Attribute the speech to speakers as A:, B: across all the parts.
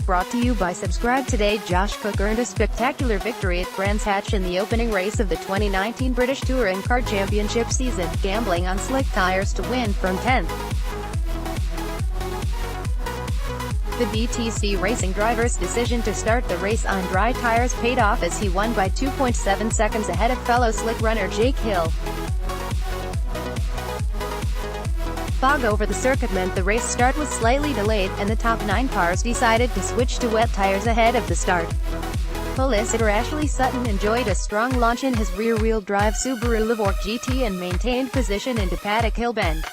A: Brought to you by Subscribe Today. Josh Cook earned a spectacular victory at Brands Hatch in the opening race of the 2019 British Touring Car Championship season, gambling on slick tires to win from 10th. The BTCC Racing driver's decision to start the race on dry tires paid off as he won by 2.7 seconds ahead of fellow slick runner Jake Hill. Fog over the circuit meant the race start was slightly delayed, and the top 9 cars decided to switch to wet tires ahead of the start. Pole-sitter Ashley Sutton enjoyed a strong launch in his rear-wheel drive Subaru Levorg GT and maintained position into Paddock Hill Bend.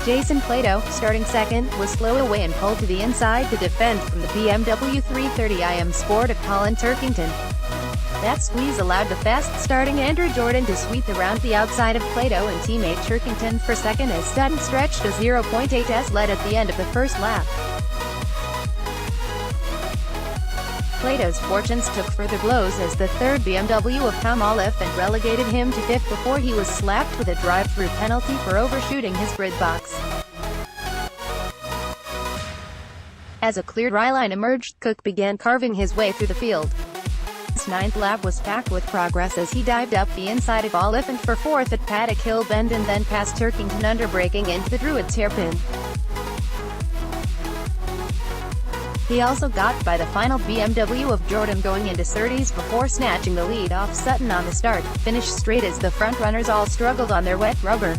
A: Jason Plato, starting second, was slow away and pulled to the inside to defend from the BMW 330i Sport of Colin Turkington. That squeeze allowed the fast-starting Andrew Jordan to sweep around the outside of Plato and teammate Turkington for second as Sutton stretched a 0.8s lead at the end of the first lap. Plato's fortunes took further blows as the third BMW of Tom Olive and relegated him to fifth before he was slapped with a drive-through penalty for overshooting his grid box. As a clear dry line emerged, Cook began carving his way through the field. His ninth lap was packed with progress as he dived up the inside of Oliphant for fourth at Paddock Hill Bend and then passed Turkington under braking into the Druids hairpin. He also got by the final BMW of Jordan going into 30s before snatching the lead off Sutton on the start, finished straight as the front-runners all struggled on their wet rubber.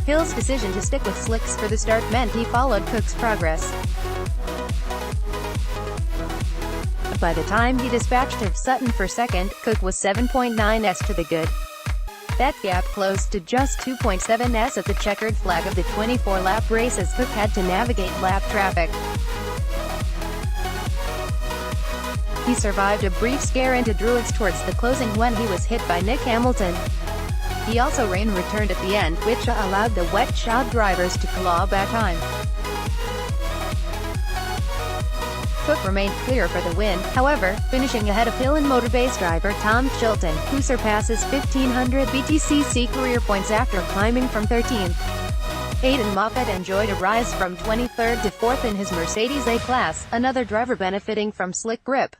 A: Hill's decision to stick with slicks for the start meant he followed Cook's progress. By the time he dispatched of Sutton for second, Cook was 7.9s to the good. That gap closed to just 2.7s at the checkered flag of the 24-lap race as Cook had to navigate lap traffic. He survived a brief scare into Druids towards the closing when he was hit by Nick Hamilton. He also rain returned at the end, which allowed the wet-shod drivers to claw back time. Cook remained clear for the win, however, finishing ahead of Hill and Motorbase driver Tom Chilton, who surpasses 1,500 BTCC career points after climbing from 13th. Aidan Moffat enjoyed a rise from 23rd to 4th in his Mercedes A-Class, another driver benefiting from slick grip.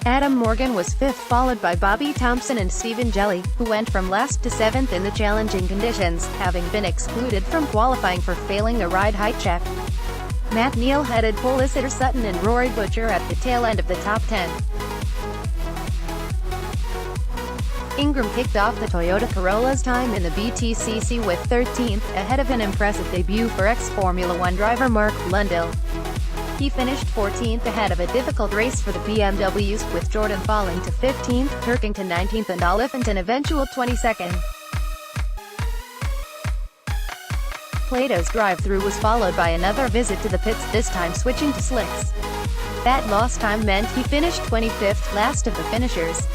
A: Adam Morgan was 5th followed by Bobby Thompson and Stephen Jelly, who went from last to 7th in the challenging conditions, having been excluded from qualifying for failing a ride height check. Matt Neal headed pole-sitter Sutton and Rory Butcher at the tail end of the top 10. Ingram kicked off the Toyota Corolla's time in the BTCC with 13th, ahead of an impressive debut for ex-Formula One driver Mark Blundell. He finished 14th ahead of a difficult race for the BMWs, with Jordan falling to 15th, Turkington 19th and Oliphant an eventual 22nd. Plato's drive-through was followed by another visit to the pits, this time switching to slicks. That lost time meant he finished 25th, last of the finishers.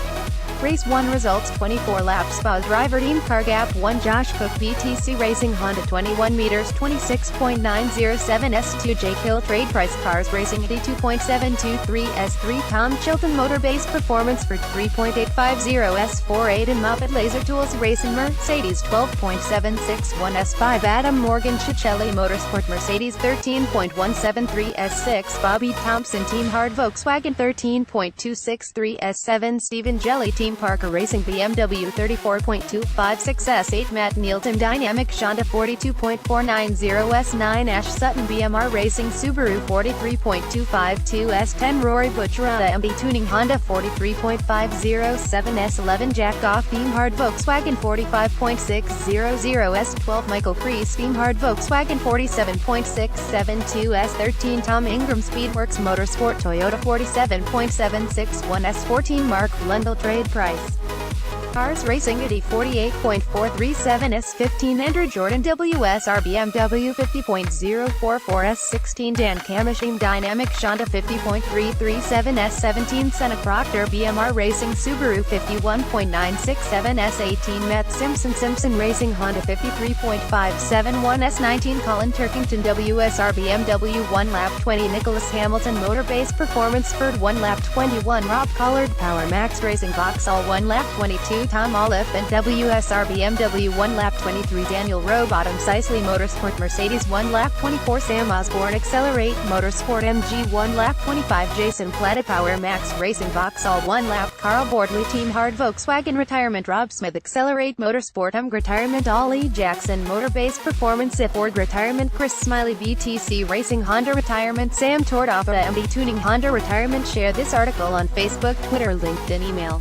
A: Race 1 results: 24 laps. Spa driver Team Car Gap 1 Josh Cook BTC Racing Honda 21 meters 26.907 S2 Jake Hill Trade Price Cars Racing 82.723 S3 Tom Chilton Motorbase Performance for 3.850 S4 Aidan Moffat Laser Tools Racing Mercedes 12.761 S5 Adam Morgan Chichelli Motorsport Mercedes 13.173 S6 Bobby Thompson Team Hard Volkswagen 13.263 S7 Stephen Jelly Team Parker Racing BMW 34.256 S8 Matt Neal Team Dynamic Honda 42.490 S9 Ash Sutton BMR Racing Subaru 43.252 S10 Rory Butcher MB Tuning Honda 43.507 S11 Jack Goff Team Hard Volkswagen 45.600 S12 Michael Kreese Team Hard Volkswagen 47.672 S13 Tom Ingram Speedworks Motorsport Toyota 47.761 S14 Mark Blundell Trade Price Cars Racing at 48.437 S15 Andrew Jordan WSR BMW 50.044 S16 Dan Kamishim Dynamic Honda 50.337 S17 Senna Proctor BMR Racing Subaru 51.967 S18 Matt Simpson Racing Honda 53.571 S19 Colin Turkington WSR BMW 1 lap 20 Nicholas Hamilton Motorbase Performance Ford 1 lap 21 Rob Collard Power Max Racing Vauxhall 1 lap 22 2 Tom Olive and WSR BMW 1 lap 23 Daniel Rowbottom Sisley Motorsport Mercedes 1 lap 24 Sam Osborne Accelerate Motorsport MG 1 lap 25 Jason Platt Power Max Racing Vauxhall 1 lap Carl Bordley Team Hard Volkswagen Retirement Rob Smith Accelerate Motorsport Retirement Ollie Jackson Motorbase Performance Ford Retirement Chris Smiley BTC Racing Honda Retirement Sam Tordoff MD Tuning Honda Retirement. Share this article on Facebook, Twitter, LinkedIn, email.